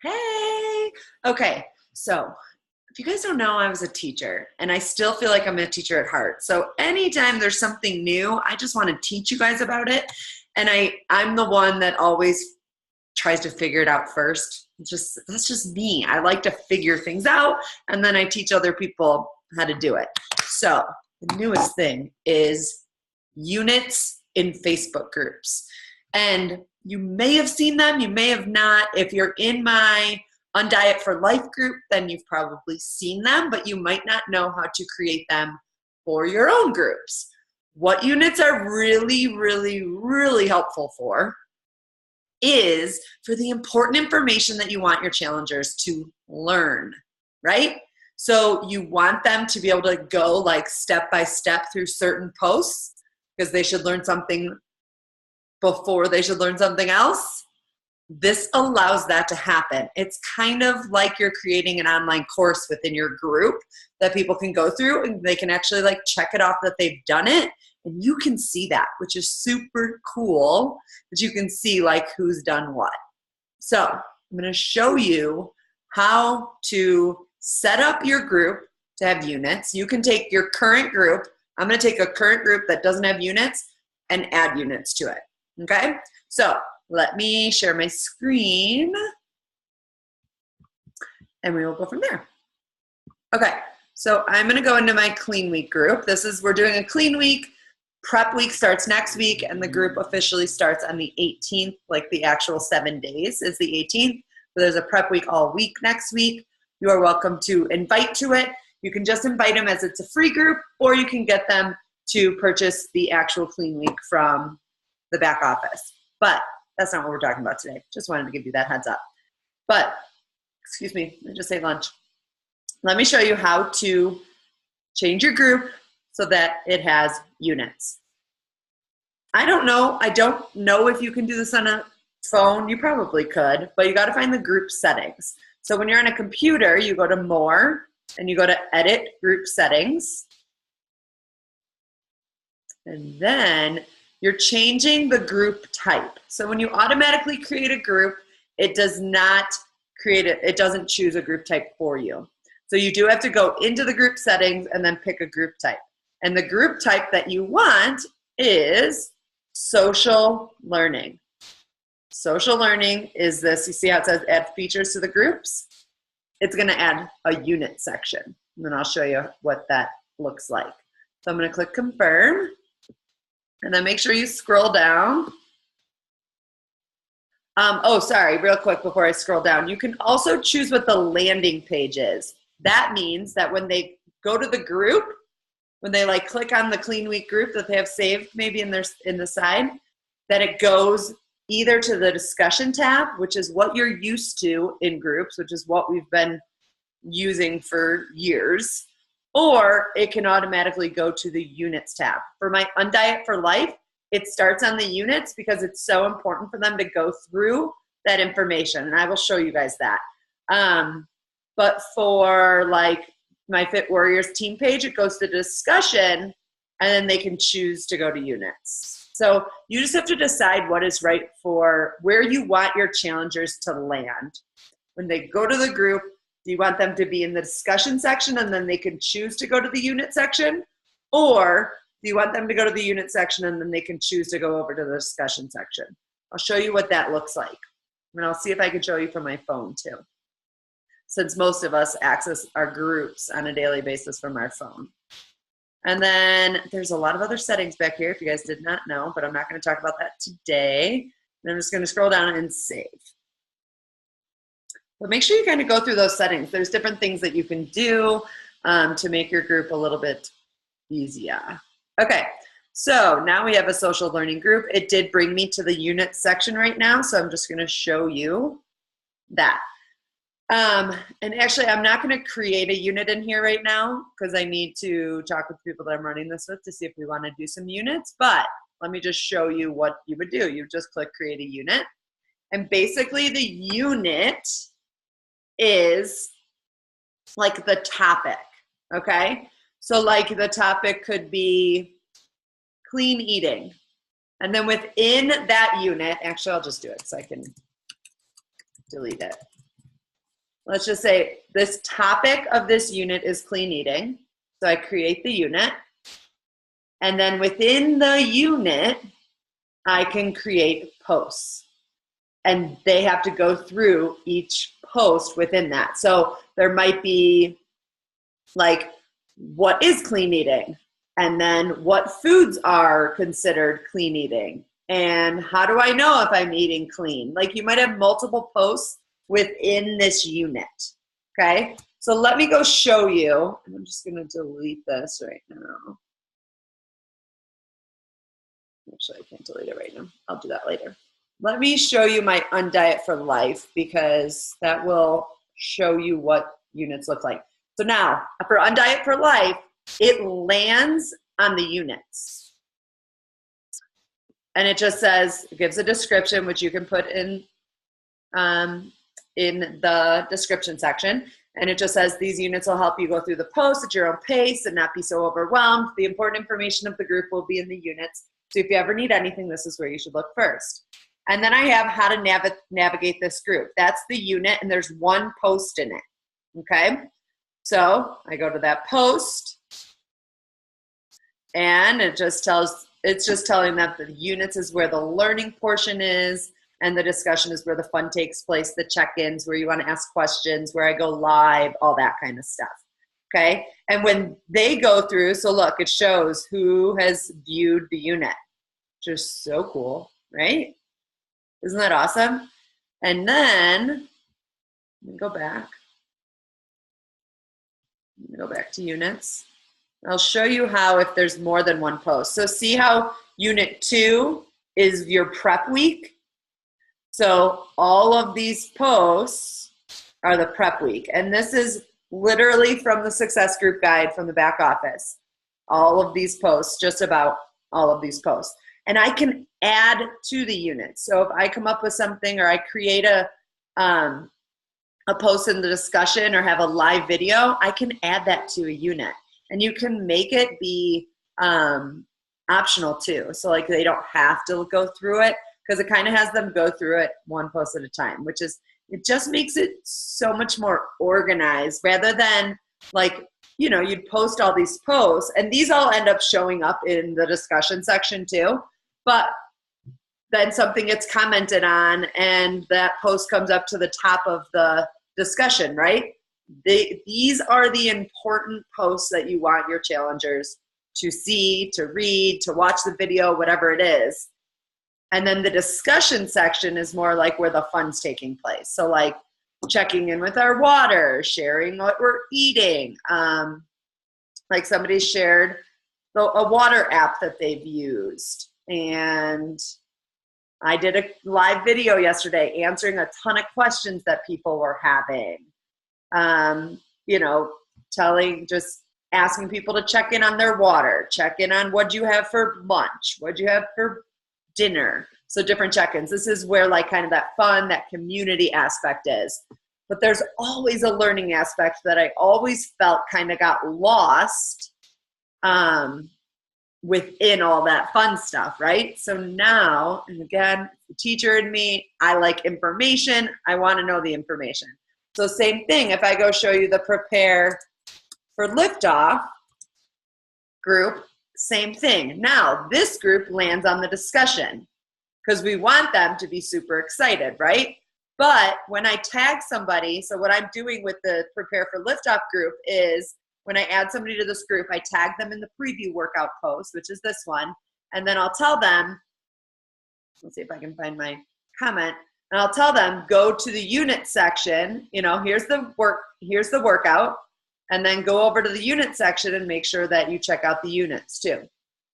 Hey. Okay. So, if you guys don't know, I was a teacher and I still feel like I'm a teacher at heart. So, anytime there's something new, I just want to teach you guys about it. And I'm the one that always tries to figure it out first. That's just me. I like to figure things out and then I teach other people how to do it. So, the newest thing is units in Facebook groups. And you may have seen them, you may have not. If you're in my Undiet for Life group, then you've probably seen them, but you might not know how to create them for your own groups. What units are really, really, really helpful for is for the important information that you want your challengers to learn, right? So you want them to be able to go like step by step through certain posts because they should learn something before they should learn something else. This allows that to happen. It's kind of like you're creating an online course within your group that people can go through and they can actually like check it off that they've done it. And you can see that, which is super cool that you can see like who's done what. So I'm going to show you how to set up your group to have units. You can take your current group. I'm going to take a current group that doesn't have units and add units to it. Okay? So let me share my screen and we will go from there. Okay, so I'm going to go into my clean week group. We're doing a clean week. Prep week starts next week and the group officially starts on the 18th, like the actual 7 days is the 18th. So there's a prep week all week next week. You are welcome to invite to it. You can just invite them as it's a free group, or you can get them to purchase the actual clean week from the back office. But that's not what we're talking about today. Just wanted to give you that heads up. But, excuse me, I just ate lunch. Let me show you how to change your group so that it has units. I don't know if you can do this on a phone. You probably could, but you got to find the group settings. So when you're on a computer, you go to More, and you go to Edit Group Settings. And then you're changing the group type. So when you automatically create a group, it does not create it. It doesn't choose a group type for you. So you do have to go into the group settings and then pick a group type. And the group type that you want is social learning. Social learning is this. You see how it says add features to the groups? It's going to add a unit section. And then I'll show you what that looks like. So I'm going to click confirm. And then make sure you scroll down. Sorry, real quick before I scroll down. You can also choose what the landing page is. That means that when they go to the group, when they like click on the clean week group that they have saved maybe in the side, that it goes either to the discussion tab, which is what you're used to in groups, which is what we've been using for years, or it can automatically go to the units tab. For my Undiet for Life, it starts on the units because it's so important for them to go through that information, and I will show you guys that. But for like my Fit Warriors team page, it goes to discussion, and then they can choose to go to units. So you just have to decide what is right for where you want your challengers to land. When they go to the group, do you want them to be in the discussion section and then they can choose to go to the unit section? Or do you want them to go to the unit section and then they can choose to go over to the discussion section? I'll show you what that looks like. And I'll see if I can show you from my phone too, since most of us access our groups on a daily basis from our phone. And then there's a lot of other settings back here if you guys did not know, but I'm not going to talk about that today. And I'm just going to scroll down and save. But make sure you kind of go through those settings. There's different things that you can do to make your group a little bit easier. Okay, so now we have a social learning group. It did bring me to the unit section right now, so I'm just going to show you that. And actually, I'm not going to create a unit in here right now because I need to talk with people that I'm running this with to see if we want to do some units. But let me just show you what you would do. You just click create a unit. And basically, the unit is like the topic, okay? So like the topic could be clean eating. And then within that unit, actually, I'll just do it so I can delete it. let's just say this topic of this unit is clean eating. So I create the unit. And then within the unit, I can create posts. And they have to go through each post within that. So there might be like, what is clean eating? And then what foods are considered clean eating? And how do I know if I'm eating clean? Like you might have multiple posts within this unit, okay? So let me go show you. I'm just gonna delete this right now. Actually, I can't delete it right now. I'll do that later. Let me show you my Undiet for Life because that will show you what units look like. So now, for Undiet for Life, it lands on the units. And it just says, it gives a description, which you can put in the description section. And it just says, these units will help you go through the post at your own pace and not be so overwhelmed. The important information of the group will be in the units. So if you ever need anything, this is where you should look first. And then I have how to navigate this group. That's the unit, and there's one post in it, okay? So I go to that post, and it's just telling that the units is where the learning portion is, and the discussion is where the fun takes place, the check-ins, where you want to ask questions, where I go live, all that kind of stuff, okay? And when they go through, so look, it shows who has viewed the unit. Just so cool, right? Isn't that awesome? And then, let me go back. Let me go back to units. I'll show you how if there's more than one post. So see how unit 2 is your prep week? So all of these posts are the prep week. And this is literally from the Success Group Guide from the back office. All of these posts, just about all of these posts. And I can add to the unit. So if I come up with something or I create a post in the discussion or have a live video, I can add that to a unit. And you can make it be optional too. So like they don't have to go through it because it kind of has them go through it one post at a time, which is, it just makes it so much more organized rather than like, you know, you'd post all these posts and these all end up showing up in the discussion section too. But then something gets commented on and that post comes up to the top of the discussion, right? These are the important posts that you want your challengers to see, to read, to watch the video, whatever it is. And then the discussion section is more like where the fun's taking place. So like checking in with our water, sharing what we're eating. Like somebody shared a water app that they've used. And I did a live video yesterday answering a ton of questions that people were having. You know, just asking people to check in on their water, check in on what'd you have for lunch, what'd you have for dinner. So different check-ins. This is where like kind of that fun, that community aspect is. But there's always a learning aspect that I always felt kind of got lost within all that fun stuff, right? So now, and again, the teacher in me, I like information. I want to know the information. So same thing, if I go show you the Prepare for Liftoff group, same thing. Now, this group lands on the discussion because we want them to be super excited, right? But when I tag somebody, so what I'm doing with the Prepare for Liftoff group is when I add somebody to this group, I tag them in the preview workout post, which is this one, and then I'll tell them, let's see if I can find my comment, and I'll tell them, go to the unit section, you know, here's the workout, and then go over to the unit section and make sure that you check out the units too,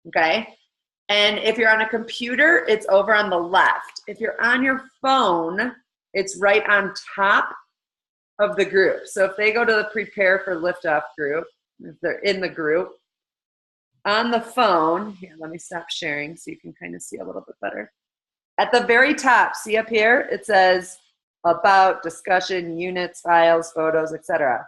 okay? And if you're on a computer, it's over on the left. If you're on your phone, it's right on top of the group. So if they go to the Prepare for Liftoff group, if they're in the group, on the phone, here, let me stop sharing so you can kind of see a little bit better. At the very top, see up here, it says about, discussion, units, files, photos, etc.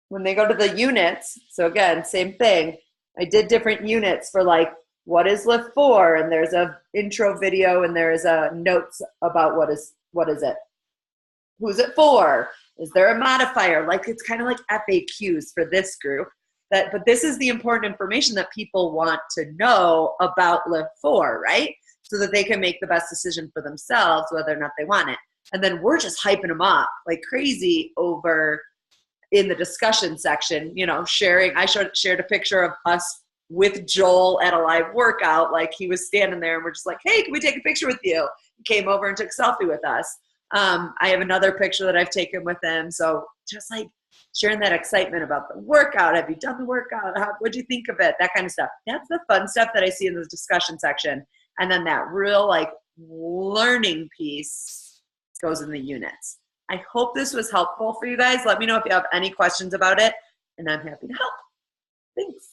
When they go to the units, so again, same thing, I did different units for like, what is Lift 4? And there's a intro video and there is a notes about what is it? Who's it for? Is there a modifier? Like, it's kind of like FAQs for this group. But this is the important information that people want to know about Lift4, right? So that they can make the best decision for themselves, whether or not they want it. And then we're just hyping them up like crazy over in the discussion section, you know, sharing. I shared a picture of us with Joel at a live workout. Like, he was standing there and we're just like, hey, can we take a picture with you? He came over and took a selfie with us. I have another picture that I've taken with him. So just like sharing that excitement about the workout. Have you done the workout? What'd you think of it? That kind of stuff. That's the fun stuff that I see in the discussion section. And then that real like learning piece goes in the units. I hope this was helpful for you guys. Let me know if you have any questions about it, and I'm happy to help. Thanks.